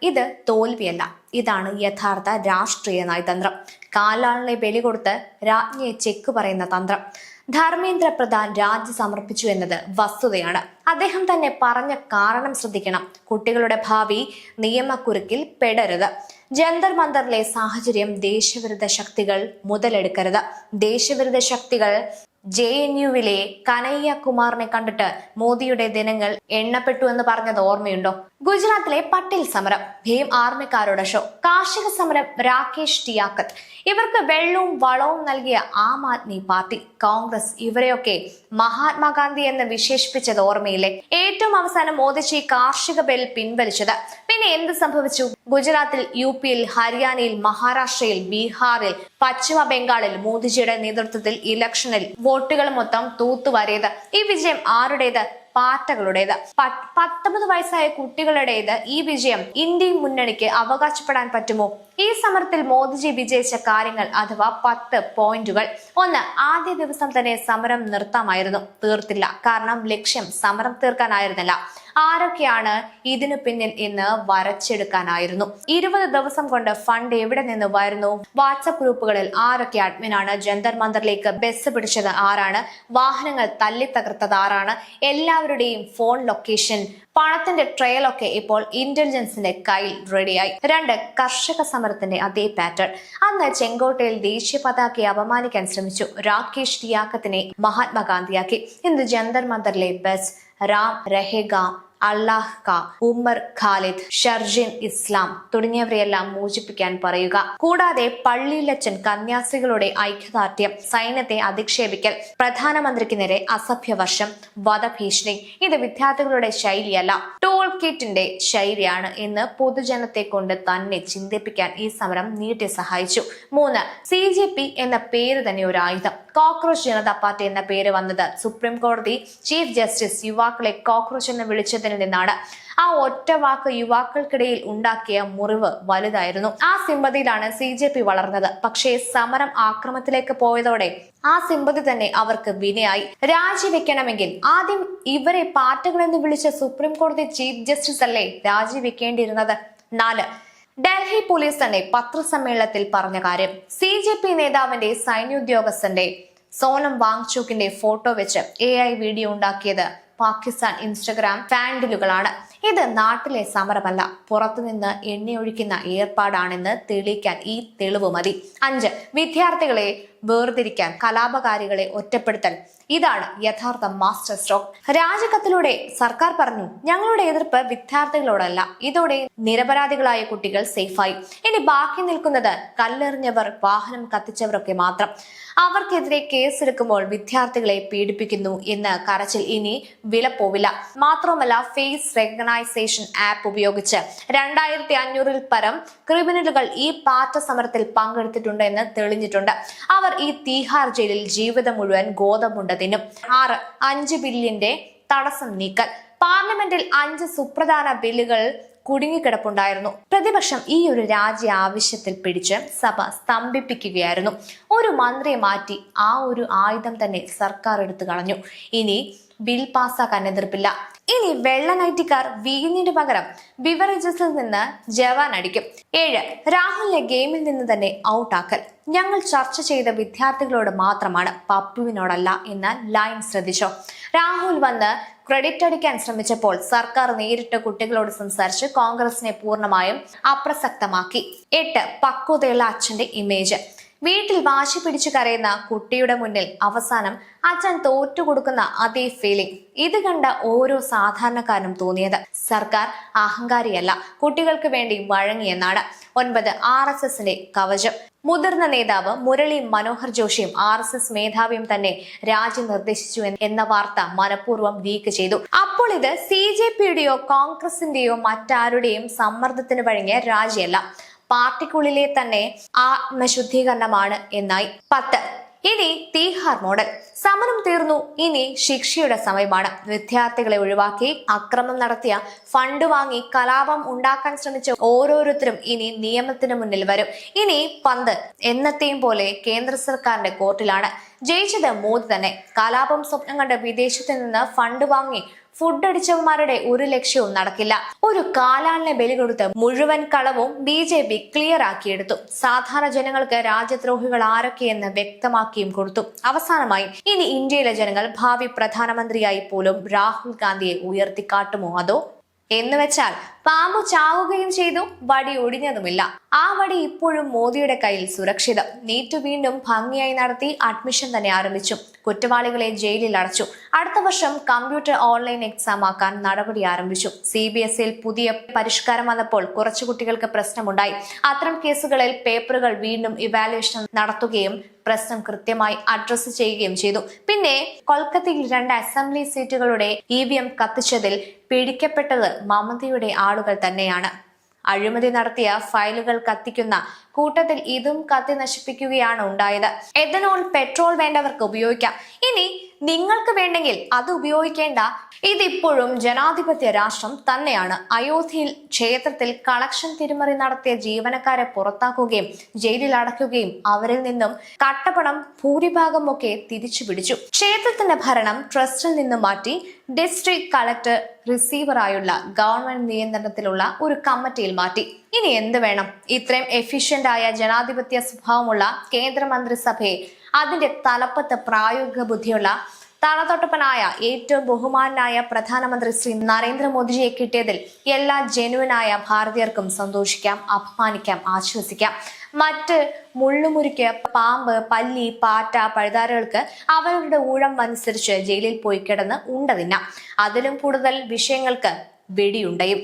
ഇത് തോൽവിയല്ല, ഇതാണ് യഥാർത്ഥ രാഷ്ട്രീയ നയതന്ത്രം. കാലാളിനെ ബലി കൊടുത്ത് രാജ്ഞിയെ ചെക്ക് പറയുന്ന തന്ത്രം. ധർമ്മേന്ദ്ര പ്രധാൻ രാജി സമർപ്പിച്ചു എന്നത് വസ്തുതയാണ്. അദ്ദേഹം തന്നെ പറഞ്ഞ കാരണം ശ്രദ്ധിക്കണം. കുട്ടികളുടെ ഭാവി നിയമക്കുരുക്കിൽ പെടരുത്. ജന്തർ മന്ദറിലെ സാഹചര്യം ദേശവിരുദ്ധ ശക്തികൾ മുതലെടുക്കരുത്. ദേശവിരുദ്ധ ശക്തികൾ JNUവിലെ കനയ്യ കുമാറിനെ കണ്ടിട്ട് മോദിയുടെ ദിനങ്ങൾ എണ്ണപ്പെട്ടു എന്ന് പറഞ്ഞത് ഓർമ്മയുണ്ടോ? ഗുജറാത്തിലെ പട്ടേൽ സമരം, ഭീം ആർമിക്കാരുടെ ഷോ, കാർഷിക സമരം, രാകേഷ് ടിയാക്കത്ത്, ഇവർക്ക് വെള്ളവും വളവും നൽകിയ ആം ആദ്മി പാർട്ടി, കോൺഗ്രസ്, ഇവരെയൊക്കെ മഹാത്മാഗാന്ധി എന്ന് വിശേഷിപ്പിച്ചത് ഓർമ്മയില്ലേ? ഏറ്റവും അവസാനം മോദിജി കാർഷിക ബിൽ പിൻവലിച്ചത്. പിന്നെ എന്ത് സംഭവിച്ചു? ഗുജറാത്തിൽ, UPയിൽ, ഹരിയാനയിൽ, മഹാരാഷ്ട്രയിൽ, ബീഹാറിൽ, പശ്ചിമ ബംഗാളിൽ മോദിജിയുടെ നേതൃത്വത്തിൽ ഇലക്ഷനിൽ വോട്ടുകൾ മൊത്തം തൂത്തുവാരിയത്. ഈ വിജയം ആരുടേത്? പാർട്ടികളുടേത്. 19 വയസ്സായ കുട്ടികളുടേത്. ഈ വിജയം ഇന്ത്യ മുന്നണിക്ക് അവകാശപ്പെടാൻ പറ്റുമോ? ഈ സമരത്തിൽ മോദിജി വിജയിച്ച കാര്യങ്ങൾ അഥവാ 10 പോയിന്റുകൾ. 1. ആദ്യ ദിവസം തന്നെ സമരം നിർത്താമായിരുന്നു. തീർത്തില്ല. കാരണം ലക്ഷ്യം സമരം തീർക്കാനായിരുന്നില്ല. ആരൊക്കെയാണ് ഇതിനു പിന്നിൽ എന്ന് വരച്ചെടുക്കാനായിരുന്നു. 20 ദിവസം കൊണ്ട് ഫണ്ട് എവിടെ നിന്ന് വരുന്നു? വാട്സപ്പ് ഗ്രൂപ്പുകളിൽ ആരൊക്കെ അഡ്മിനാണ്? ജന്തർ മന്ദറിലേക്ക് ബസ് പിടിച്ചത് ആരാണ്? വാഹനങ്ങൾ തല്ലി തകർത്തത് ആരാണ്? എല്ലാവരുടെയും ഫോൺ ലൊക്കേഷൻ, പണത്തിന്റെ ട്രയലൊക്കെ ഇപ്പോൾ ഇന്റലിജൻസിന്റെ കയ്യിൽ റെഡിയായി. 2. കർഷക സമരത്തിന്റെ അതേ പാറ്റേൺ. അന്ന് ചെങ്കോട്ടയിൽ ദേശീയ പതാകയെ അപമാനിക്കാൻ ശ്രമിച്ചു. രാകേഷ് ടിയാക്കത്തിനെ മഹാത്മാഗാന്ധിയാക്കി. ഇന്ന് ജന്തർ മന്ദറിലെ ബസ്, റാം രഹേഗ, അല്ലാഹ് ക, ഉമർ ഖാലിദ്, ഷർജിൻ ഇസ്ലാം തുടങ്ങിയവരെയെല്ലാം മോചിപ്പിക്കാൻ പറയുക. കൂടാതെ പള്ളിയിലച്ചൻ കന്യാസ്ത്രീകളുടെ ഐക്യദാർഢ്യം, സൈന്യത്തെ അധിക്ഷേപിക്കൽ, പ്രധാനമന്ത്രിക്ക് നേരെ അസഭ്യവർഷം, വധഭീഷണി. ഇത് വിദ്യാർത്ഥികളുടെ ശൈലിയല്ല, ടോൾ കിറ്റിന്റെ ശൈലിയാണ് എന്ന് പൊതുജനത്തെ കൊണ്ട് തന്നെ ചിന്തിപ്പിക്കാൻ ഈ സമരം നീട്ടി സഹായിച്ചു. 3. CJP എന്ന പേര് തന്നെ ഒരു ആയുധം. കോക്രോച്ച് ജനതാ പാർട്ടി എന്ന പേര് വന്നത് സുപ്രീം കോടതി ചീഫ് ജസ്റ്റിസ് യുവാക്കളെ കോക്രോച്ച് എന്ന് വിളിച്ചതിൽ നിന്നാണ്. ആ ഒറ്റ വാക്ക് യുവാക്കൾക്കിടയിൽ ഉണ്ടാക്കിയ മുറിവ് വലുതായിരുന്നു. ആ സിമ്പതിയിലാണ് CJP വളർന്നത്. പക്ഷേ സമരം ആക്രമത്തിലേക്ക് പോയതോടെ ആ സിമ്പതി തന്നെ അവർക്ക് വിനയായി. രാജിവെക്കണമെങ്കിൽ ആദ്യം ഇവരെ പാർട്ടികൾ എന്ന് വിളിച്ച സുപ്രീം കോടതി ചീഫ് ജസ്റ്റിസ് അല്ലേ രാജിവെക്കേണ്ടിയിരുന്നത്? 4. ഡൽഹി പോലീസ് തന്നെ പത്രസമ്മേളനത്തിൽ പറഞ്ഞ കാര്യം. CJP നേതാവിന്റെ സൈന്യോദ്യോഗസ്ഥന്റെ സോനം വാങ്ചുക്കിന്റെ ഫോട്ടോ വെച്ച് AI വീഡിയോ ഉണ്ടാക്കിയത് പാകിസ്ഥാൻ ഇൻസ്റ്റഗ്രാം ഹാൻഡിലുകളാണ്. ഇത് നാട്ടിലെ സമരമല്ല, പുറത്തുനിന്ന് എണ്ണയൊഴിക്കുന്ന ഏർപ്പാടാണെന്ന് തെളിയിക്കാൻ ഈ തെളിവ് മതി. 5. വിദ്യാർത്ഥികളെ വേർതിരിക്കാൻ, കലാപകാരികളെ ഒറ്റപ്പെടുത്തൽ. ഇതാണ് യഥാർത്ഥ മാസ്റ്റർ സ്ട്രോക്ക്. രാജിക്കത്തിലൂടെ സർക്കാർ പറഞ്ഞു, ഞങ്ങളുടെ എതിർപ്പ് വിദ്യാർത്ഥികളോടല്ല. ഇതോടെ നിരപരാധികളായ കുട്ടികൾ സേഫായി. ഇനി ബാക്കി നിൽക്കുന്നത് കല്ലെറിഞ്ഞവർ, വാഹനം കത്തിച്ചവരൊക്കെ മാത്രം. അവർക്കെതിരെ കേസെടുക്കുമ്പോൾ വിദ്യാർത്ഥികളെ പീഡിപ്പിക്കുന്നു എന്ന് കരച്ചിൽ ഇനി വിലപ്പോവില്ല. മാത്രമല്ല, ഫേസ് റെക്കഗ്നൈസേഷൻ ആപ്പ് ഉപയോഗിച്ച് 2500-ൽ പരം ക്രിമിനലുകൾ ഈ പാറ്റ സമരത്തിൽ പങ്കെടുത്തിട്ടുണ്ട് എന്ന് തെളിഞ്ഞിട്ടുണ്ട്. അവർ ഈ തീഹാർ ജയിലിൽ ജീവിതം മുഴുവൻ ഗോതമ്പുണ്ട് തിന്നും. 6. 5 ബില്ലിന്റെ തടസ്സം നീക്കൽ. പാർലമെന്റിൽ 5 സുപ്രധാന ബില്ലുകൾ കുടുങ്ങിക്കിടപ്പുണ്ടായിരുന്നു. പ്രതിപക്ഷം ഈ ഒരു രാജി ആവശ്യത്തിൽ പിടിച്ച് സഭ സ്തംഭിപ്പിക്കുകയായിരുന്നു. ഒരു മന്ത്രിയെ മാറ്റി ആ ഒരു ആയുധം തന്നെ സർക്കാർ എടുത്തു കളഞ്ഞു. ഇനി ബിൽ പാസ്സാക്കാൻ എതിർപ്പില്ല. ഇനി വെള്ള നൈറ്റിക്കാർ വീഞ്ഞിന് പകരം ബിവറേജസിൽ നിന്ന് ജവാൻ അടിക്കും. 7. രാഹുലിനെ ഗെയിമിൽ നിന്ന് തന്നെ ഔട്ടാക്കൽ. ഞങ്ങൾ ചർച്ച ചെയ്ത വിദ്യാർത്ഥികളോട് മാത്രമാണ്, പപ്പുവിനോടല്ല എന്ന ലൈൻ ശ്രദ്ധിച്ചോ? രാഹുൽ വന്ന് ക്രെഡിറ്റ് അടിക്കാൻ ശ്രമിച്ചപ്പോൾ സർക്കാർ നേരിട്ട് കുട്ടികളോട് സംസാരിച്ച് കോൺഗ്രസിനെ പൂർണ്ണമായും അപ്രസക്തമാക്കി. 8. പക്വതയുള്ള അച്ഛന്റെ ഇമേജ്. വീട്ടിൽ വാശി പിടിച്ചു കരയുന്ന കുട്ടിയുടെ മുന്നിൽ അവസാനം അച്ഛൻ തോറ്റുകൊടുക്കുന്ന അതേ ഫീലിംഗ്. ഇത് കണ്ട ഓരോ സാധാരണക്കാരനും തോന്നിയത് സർക്കാർ അഹങ്കാരിയല്ല, കുട്ടികൾക്ക് വേണ്ടി വഴങ്ങിയെന്നാണ്. 9. RSSന്റെ കവചം. മുതിർന്ന നേതാവ് മുരളി മനോഹർ ജോഷിയും RSS മേധാവിയും തന്നെ രാജി നിർദ്ദേശിച്ചു എന്ന വാർത്ത മനഃപൂർവ്വം ലീക്ക് ചെയ്തു. അപ്പോൾ ഇത് CJPയുടെയോ കോൺഗ്രസിന്റെയോ മറ്റാരുടെയും സമ്മർദ്ദത്തിന് വഴങ്ങിയ രാജിയല്ല, പാർട്ടിക്കുള്ളിലെ തന്നെ ആത്മശുദ്ധീകരണമാണ് എന്നായി. 10. ഇനി തീഹാർ മോഡൽ. സമരം തീർന്നു, ഇനി ശിക്ഷയുടെ സമയമാണ്. വിദ്യാർത്ഥികളെ ഒഴിവാക്കി അക്രമം നടത്തിയ, ഫണ്ട് വാങ്ങി കലാപം ഉണ്ടാക്കാൻ ശ്രമിച്ച ഓരോരുത്തരും ഇനി നിയമത്തിന് മുന്നിൽ വരും. ഇനി പന്ത് എന്നത്തെയും പോലെ കേന്ദ്ര സർക്കാരിന്റെ കോർട്ടിലാണ്. ജയിച്ചത് മോദി തന്നെ. കലാപം സ്വപ്നം കണ്ട് വിദേശത്ത് നിന്ന് ഫണ്ട് വാങ്ങി ഫുഡ് അടിച്ചവന്മാരുടെ ഒരു ലക്ഷ്യവും നടക്കില്ല. ഒരു കാലാളിനെ ബലി കൊടുത്ത് മുഴുവൻ കളവും BJP ക്ലിയർ ആക്കിയെടുത്തു. സാധാരണ ജനങ്ങൾക്ക് രാജ്യദ്രോഹികൾ ആരൊക്കെയെന്ന് വ്യക്തമാക്കിയും കൊടുത്തു. അവസാനമായി ഇനി ഇന്ത്യയിലെ ജനങ്ങൾ ഭാവി പ്രധാനമന്ത്രിയായി പോലും രാഹുൽ ഗാന്ധിയെ ഉയർത്തിക്കാട്ടുമോ? അതോ എന്നുവെച്ചാൽ പാമ്പു ചാവുകയും ചെയ്തു, വടി ഒടിഞ്ഞതുമില്ല. ആ വടി ഇപ്പോഴും മോദിയുടെ കയ്യിൽ സുരക്ഷിതം. നീറ്റ് വീണ്ടും ഭംഗിയായി നടത്തി അഡ്മിഷൻ തന്നെ ആരംഭിച്ചു. കുറ്റവാളികളെ ജയിലിൽ അടച്ചു. അടുത്ത വർഷം കമ്പ്യൂട്ടർ ഓൺലൈൻ എക്സാം ആക്കാൻ നടപടി ആരംഭിച്ചു. CBSEയിൽ പുതിയ പരിഷ്കാരം വന്നപ്പോൾ കുറച്ചു കുട്ടികൾക്ക് പ്രശ്നമുണ്ടായി. അത്തരം കേസുകളിൽ പേപ്പറുകൾ വീണ്ടും ഇവാലുവേഷൻ നടത്തുകയും പ്രശ്നം കൃത്യമായി അഡ്രസ് ചെയ്യുകയും ചെയ്തു. പിന്നെ കൊൽക്കത്തയിൽ 2 അസംബ്ലി സീറ്റുകളുടെ EVM കത്തിച്ചതിൽ പിടിക്കപ്പെട്ടത് മമതയുടെ ആളുകൾ തന്നെയാണ്. അഴിമതി നടത്തിയ ഫയലുകൾ കത്തിക്കുന്ന കൂട്ടത്തിൽ ഇതും കത്തി നശിപ്പിക്കുകയാണ് ഉണ്ടായത്. എഥനോൾ, പെട്രോൾ വേണ്ടവർക്ക് ഉപയോഗിക്കാം. ഇനി നിങ്ങൾക്ക് വേണ്ടെങ്കിൽ അത് ഉപയോഗിക്കേണ്ട. ഇതിപ്പോഴും ജനാധിപത്യ രാഷ്ട്രം തന്നെയാണ്. അയോധ്യയിൽ ക്ഷേത്രത്തിൽ കളക്ഷൻ തിരിമറി നടത്തിയ ജീവനക്കാരെ പുറത്താക്കുകയും ജയിലിൽ അടയ്ക്കുകയും അവരിൽ നിന്നും കട്ടപ്പണം ഭൂരിഭാഗമൊക്കെ തിരിച്ചുപിടിച്ചു. ക്ഷേത്രത്തിന്റെ ഭരണം ട്രസ്റ്റിൽ നിന്നും മാറ്റി ഡിസ്ട്രിക്ട് കളക്ടർ റിസീവറായുള്ള ഗവൺമെന്റ് നിയന്ത്രണത്തിലുള്ള ഒരു കമ്മിറ്റിയിൽ മാറ്റി. ഇനി എന്ത് വേണം? ഇത്രയും എഫിഷ്യന്റ് ആയ ജനാധിപത്യ സ്വഭാവമുള്ള കേന്ദ്രമന്ത്രിസഭയെ അതിന്റെ തലപ്പത്ത് പ്രായോഗിക ബുദ്ധിയുള്ള തലതൊട്ടപ്പനായ ഏറ്റവും ബഹുമാനായ പ്രധാനമന്ത്രി ശ്രീ നരേന്ദ്രമോദിജിയെ കിട്ടിയതിൽ എല്ലാ ജെനുവിനായ ഭാരതീയർക്കും സന്തോഷിക്കാം, അഭിമാനിക്കാം, ആശ്വസിക്കാം. മറ്റ് മുള്ളുമുറിക്ക്, പാമ്പ്, പല്ലി, പാറ്റ, പഴുതാരകൾക്ക് അവരുടെ ഊഴം അനുസരിച്ച് ജയിലിൽ പോയി കിടന്ന് ഉണ്ട തിന്നാം. അതിലും കൂടുതൽ വിഷയങ്ങൾക്ക് വെടിയുണ്ടയും.